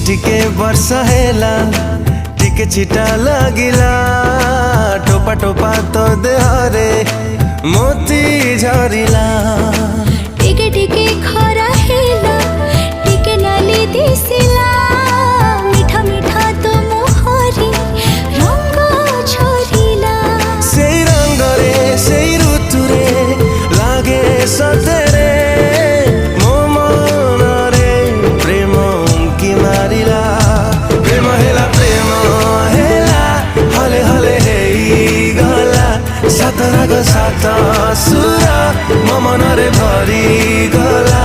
ଟିକେ ବର୍ଷା ହେଲା ଟିକେ ଛିଟା ଲାଗିଲା ଟୋପା ଟୋପା ତୋ ଦେହରେ ମୋତି ଝରିଲା ଟିକେ ଟିକେ ଖରା ହେଲା ଟିକେ ନାଲି ଦିଶିଲା ମିଠା ମିଠା ତୋ ମୁହଁରେ ରଙ୍ଗ ଝରିଲା ସେଇ ରଙ୍ଗରେ ସେଇ ଋତୁରେ ଲାଗେ ସତରେ ମୋ ମନରେ ପ୍ରେମ ଉଙ୍କି ମାରିଲା ପ୍ରେମ ହେଲା ହଲେ ହଲେ ହେଇଗଲା ସାତ ରାଗ ସାତ ସୁର ମୋ ମନରେ ଭରିଗଲା।